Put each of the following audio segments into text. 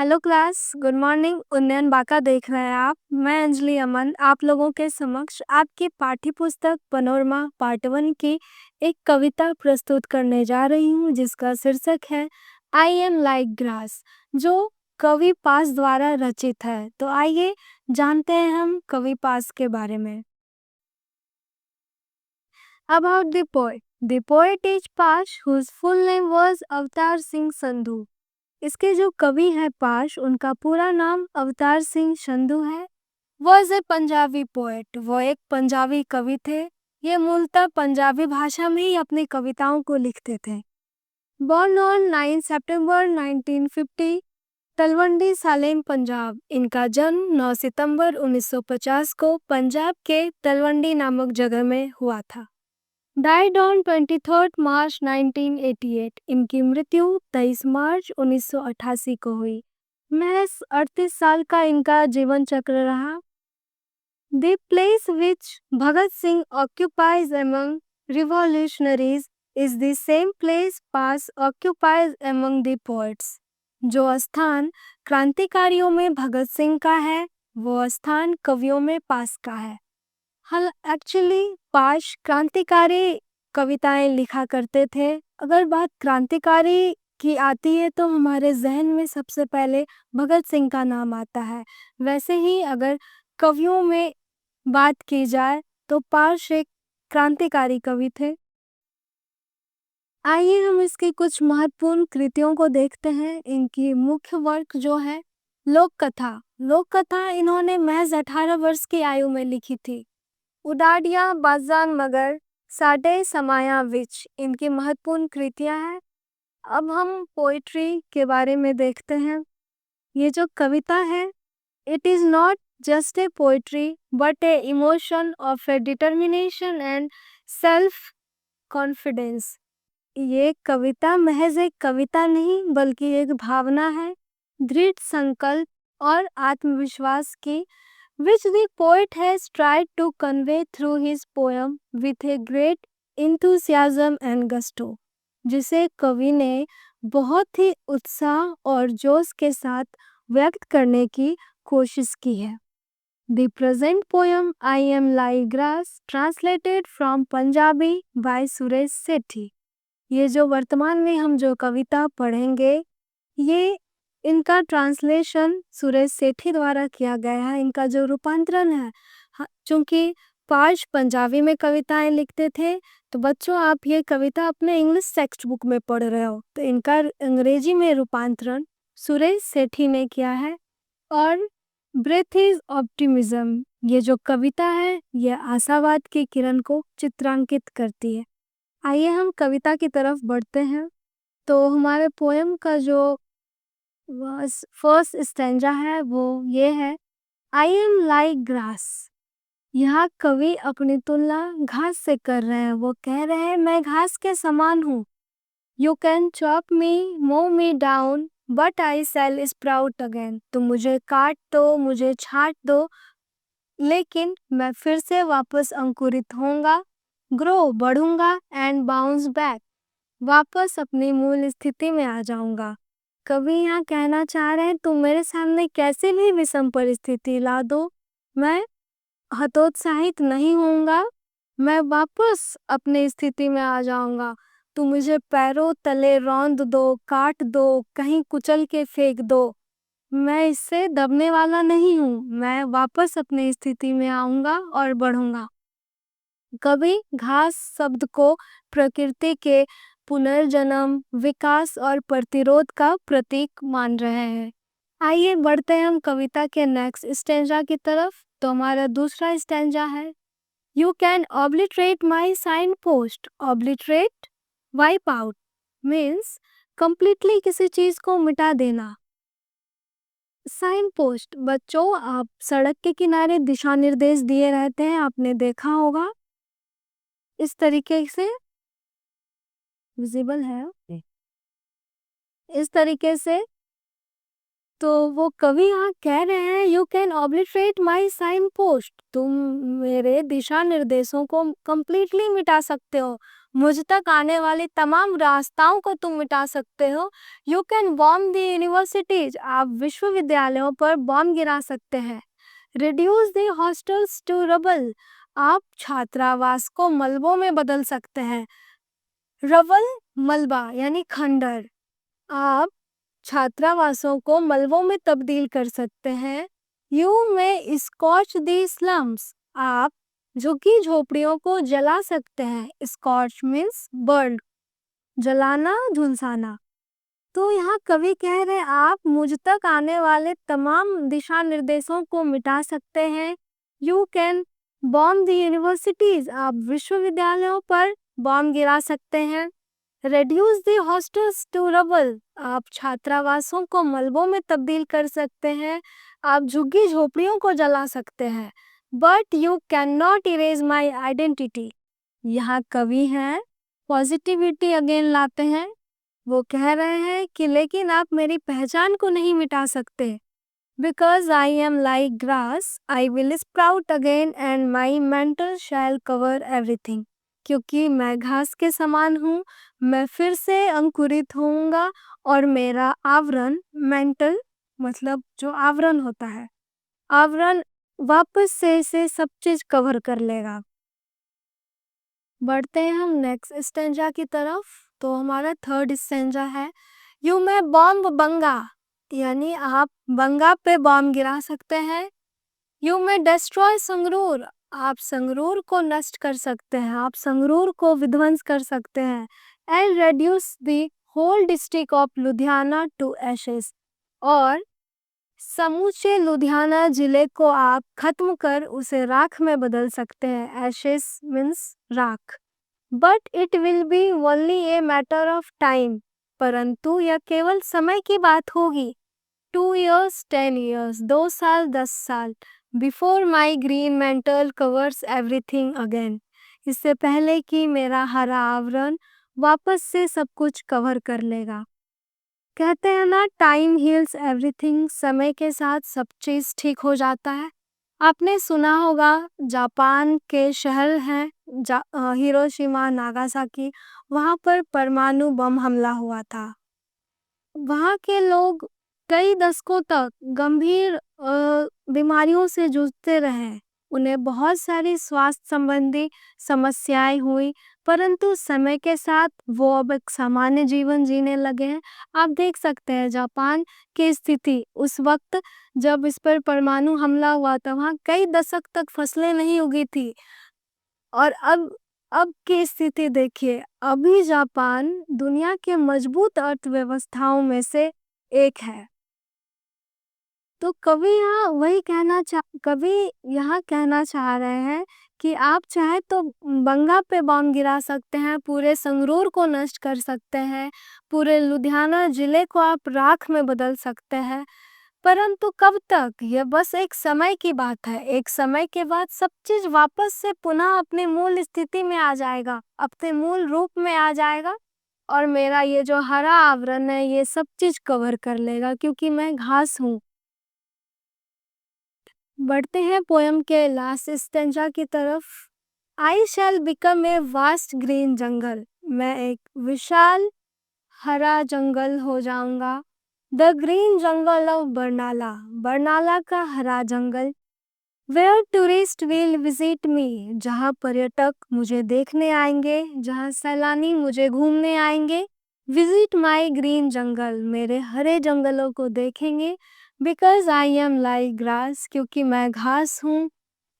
Hello class, good morning. उन्नयन बाका देख रहे हैं आप। मैं अंजलि अमन आप लोगों के समक्ष आपकी पाठ्य पुस्तक पनोरमा पार्ट 1 की एक कविता प्रस्तुत करने जा रही हूँ, जिसका शीर्षक है आई एम लाइक ग्रास, जो कवि पास द्वारा रचित है। तो आइए जानते हैं हम कवि पास के बारे में। About the poet. The poet is Pash, whose full name was Avtar Singh Sandhu. इसके जो कवि है पाश, उनका पूरा नाम अवतार सिंह संधू है। वॉज ए पंजाबी पोएट, वो एक पंजाबी कवि थे। ये मूलतः पंजाबी भाषा में ही अपनी कविताओं को लिखते थे। बॉर्न ऑन 9 सितंबर 1950, तलवंडी सालेम पंजाब। इनका जन्म 9 सितंबर 1950 को पंजाब के तलवंडी नामक जगह में हुआ था। डाइड ऑन 23 मार्च 1988, इनकी मृत्यु 23 मार्च 1988 को हुई। महज 38 साल का इनका जीवन चक्र रहा। The place which Bhagat Singh occupies among revolutionaries is the same place pass occupies among the poets. जो स्थान क्रांतिकारियों में भगत सिंह का है, वो स्थान कवियों में पास का है। एक्चुअली पाश क्रांतिकारी कविताएं लिखा करते थे। अगर बात क्रांतिकारी की आती है तो हमारे जहन में सबसे पहले भगत सिंह का नाम आता है। वैसे ही अगर कवियों में बात की जाए तो पाश एक क्रांतिकारी कवि थे। आइए हम इसकी कुछ महत्वपूर्ण कृतियों को देखते हैं। इनकी मुख्य वर्क जो है लोक कथा। लोक कथा इन्होंने महज 18 वर्ष की आयु में लिखी थी। उडाडिया बाजान मगर साडे समाया विच इनकी महत्वपूर्ण कृतियां हैं। अब हम पोइट्री के बारे में देखते हैं। ये जो कविता है, it is not just a poetry but A emotion of A determination and self confidence. ये कविता महज एक कविता नहीं बल्कि एक भावना है, दृढ़ संकल्प और आत्मविश्वास की, which the poet has tried to convey through his poem with a great enthusiasm and gusto, जिसे कवि ने बहुत ही उत्साह और जोश के साथ व्यक्त करने की कोशिश की है। The present poem I am like grass, translated from Punjabi by Suresh सेठी। ये जो वर्तमान में हम जो कविता पढ़ेंगे, ये इनका ट्रांसलेशन सुरेश सेठी द्वारा किया गया है। इनका जो रूपांतरण है, चूंकि पाश पंजाबी में कविताएं लिखते थे, तो बच्चों आप ये कविता अपने इंग्लिश टेक्स्ट बुक में पढ़ रहे हो, तो इनका अंग्रेजी में रूपांतरण सुरेश सेठी ने किया है। और ब्रेथ इज ऑप्टिमिज्म, ये जो कविता है ये आशावाद की किरण को चित्रांकित करती है। आइए हम कविता की तरफ बढ़ते हैं। तो हमारे पोएम का जो फर्स्ट स्टैंजा है वो ये है, आई एम लाइक ग्रास। यहाँ कवि अपनी तुलना घास से कर रहे हैं। वो कह रहे हैं मैं घास के समान हूँ। You can chop me, mow me down, but I shall sprout again. तुम मुझे काट दो, मुझे छाट दो, लेकिन मैं फिर से वापस अंकुरित होऊंगा, ग्रो बढ़ूंगा, एंड बाउंस बैक, वापस अपनी मूल स्थिति में आ जाऊंगा। कवि यहाँ कहना चाह रहे हैं तुम मेरे सामने कैसे भी विषम परिस्थिति ला दो, मैं हतोत्साहित नहीं होऊंगा, मैं वापस अपनी स्थिति में आ जाऊंगा। तुम मुझे पैरों तले रौंद दो, काट दो, कहीं कुचल के फेंक दो, मैं इससे दबने वाला नहीं हूँ, मैं वापस अपनी स्थिति में आऊंगा और बढ़ूंगा। कवि घास शब्द को प्रकृति के पुनर्जन्म, विकास और प्रतिरोध का प्रतीक मान रहे हैं। आइए बढ़ते हैं हम कविता के नेक्स्ट स्टैंजा की तरफ। तो हमारा दूसरा स्टैंजा है, you can obliterate my sign post. Obliterate, wipe out, means completely किसी चीज को मिटा देना। साइन पोस्ट, बच्चों आप सड़क के किनारे दिशा निर्देश दिए रहते हैं, आपने देखा होगा इस तरीके से विजिबल है, इस तरीके से। तो वो कवि यहाँ कह रहे हैं you can obliterate my sign post, तुम मेरे दिशा निर्देशों को कंप्लीटली मिटा सकते हो, मुझ तक आने वाले तमाम रास्ताओं को तुम मिटा सकते हो। You can bomb the universities, आप विश्वविद्यालयों पर बॉम्ब गिरा सकते हैं। Reduce the hostels to rubble, आप छात्रावास को मलबों में बदल सकते हैं। रबल मलबा यानी खंडर, आप छात्रावासों को मलबों में तब्दील कर सकते हैं। यू में स्कॉच दी स्लम्स, आप झुग्गी झोपड़ियों को जला सकते हैं। स्कॉच मीन्स बर्न, जलाना, झुलसाना। तो यहाँ कवि कह रहे आप मुझ तक आने वाले तमाम दिशा निर्देशों को मिटा सकते हैं। You can bomb the universities, आप विश्वविद्यालयों पर बॉम्ब गिरा सकते हैं। Reduce the hostels to rubble, आप छात्रावासों को मलबों में तब्दील कर सकते हैं। आप झुग्गी झोपड़ियों को जला सकते हैं। But you can not erase my identity, यहाँ कवि हैं पॉजिटिविटी अगेन लाते हैं। वो कह रहे हैं कि लेकिन आप मेरी पहचान को नहीं मिटा सकते। Because I am like grass, I will sprout again and my mantle shall cover everything. क्योंकि मैं घास के समान हूँ, मैं फिर से अंकुरित होऊंगा और मेरा आवरण, मेंटल मतलब जो आवरण होता है, आवरण वापस से इसे सब चीज कवर कर लेगा। बढ़ते हैं हम नेक्स्ट स्टेंजा की तरफ। तो हमारा थर्ड स्टेंजा है, यू में बॉम्ब बंगा, यानी आप बंगा पे बॉम्ब गिरा सकते हैं। यू में डिस्ट्रॉय संगरूर, आप संगरूर को नष्ट कर सकते हैं, आप संगरूर को विध्वंस कर सकते हैं। And reduce the whole district of Ludhiana to ashes, और समूचे लुधियाना जिले को आप खत्म कर उसे राख में बदल सकते हैं। एशेस मीन्स राख। But it will be only a matter of time, परंतु यह केवल समय की बात होगी। 2 years 10 years, 2 साल 10 साल। Before my green mental covers everything again, इससे पहले कि मेरा हरा आवरण वापस से सब कुछ कवर कर लेगा। कहते हैं ना, टाइम हील्स एवरीथिंग, समय के साथ सब चीज ठीक हो जाता है। आपने सुना होगा जापान के शहर हैं हिरोशिमा नागासाकी, वहां पर परमाणु बम हमला हुआ था। वहां के लोग कई दशकों तक गंभीर बीमारियों से जूझते रहे। उन्हें बहुत सारी स्वास्थ्य संबंधी समस्याएं हुई, परंतु समय के साथ वो अब एक सामान्य जीवन जीने लगे हैं। आप देख सकते हैं जापान की स्थिति उस वक्त जब इस पर परमाणु हमला हुआ था, वहाँ कई दशक तक फसलें नहीं उगी थी। और अब की स्थिति देखिए, अभी जापान दुनिया के मजबूत अर्थव्यवस्थाओं में से एक है। तो कवि यहाँ कहना चाह रहे हैं कि आप चाहे तो बंगा पे बॉम्ब गिरा सकते हैं, पूरे संगरूर को नष्ट कर सकते हैं, पूरे लुधियाना जिले को आप राख में बदल सकते हैं, परंतु कब तक? यह बस एक समय की बात है। एक समय के बाद सब चीज वापस से पुनः अपने मूल स्थिति में आ जाएगा, अपने मूल रूप में आ जाएगा, और मेरा ये जो हरा आवरण है ये सब चीज कवर कर लेगा, क्योंकि मैं घास हूँ। बढ़ते हैं पोयम के लास्ट स्टेंजा की तरफ। I shall become a vast green jungle, मैं एक विशाल हरा जंगल हो जाऊंगा। The green jungle of Barnala, Barnala का हरा जंगल। Where tourist will visit me, जहाँ पर्यटक मुझे देखने आएंगे, जहाँ सैलानी मुझे घूमने आएंगे। विजिट माई ग्रीन जंगल, मेरे हरे जंगलों को देखेंगे। Because I am like grass, क्योंकि मैं घास हूँ।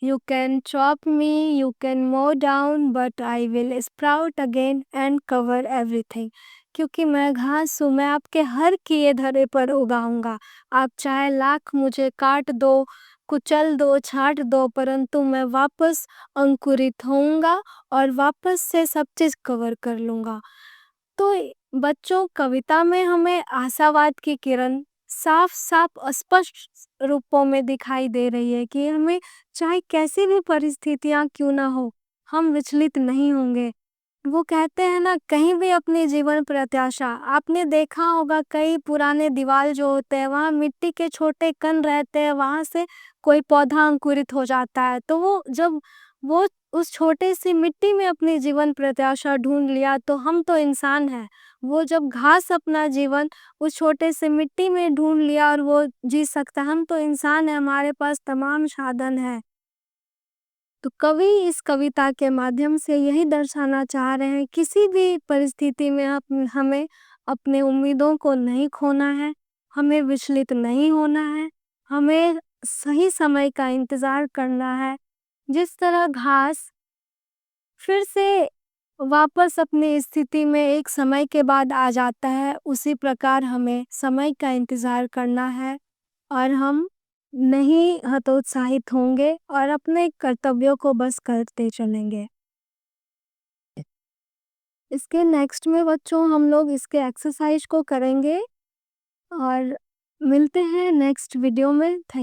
You can chop me, you can mow down, but I will sprout again and cover everything, क्योंकि मैं घास हूँ, मैं आपके हर किए धरे पर उगाऊंगा। आप चाहे लाख मुझे काट दो, कुचल दो, छाट दो, परंतु मैं वापस अंकुरित होऊंगा और वापस से सब चीज कवर कर लूंगा। तो बच्चों, कविता में हमें आशावाद की किरण साफ साफ स्पष्ट रूपों में दिखाई दे रही है कि हमें चाहे कैसी भी परिस्थितियां क्यों ना हो, हम विचलित नहीं होंगे। वो कहते हैं ना, कहीं भी अपनी जीवन प्रत्याशा, आपने देखा होगा कई पुराने दीवार जो होते हैं वहाँ मिट्टी के छोटे कण रहते हैं, वहां से कोई पौधा अंकुरित हो जाता है। तो वो जब वो उस छोटे सी मिट्टी में अपनी जीवन प्रत्याशा ढूंढ लिया, तो हम तो इंसान हैं। वो जब घास अपना जीवन उस छोटे से मिट्टी में ढूंढ लिया और वो जी सकता, हम तो इंसान हैं, हमारे पास तमाम साधन है। तो कवि इस कविता के माध्यम से यही दर्शाना चाह रहे हैं, किसी भी परिस्थिति में हमें अपने उम्मीदों को नहीं खोना है, हमें विचलित नहीं होना है, हमें सही समय का इंतजार करना है। जिस तरह घास फिर से वापस अपनी स्थिति में एक समय के बाद आ जाता है, उसी प्रकार हमें समय का इंतजार करना है और हम नहीं हतोत्साहित होंगे और अपने कर्तव्यों को बस करते चलेंगे। इसके नेक्स्ट में बच्चों हम लोग इसके एक्सरसाइज को करेंगे और मिलते हैं नेक्स्ट वीडियो में। थैंक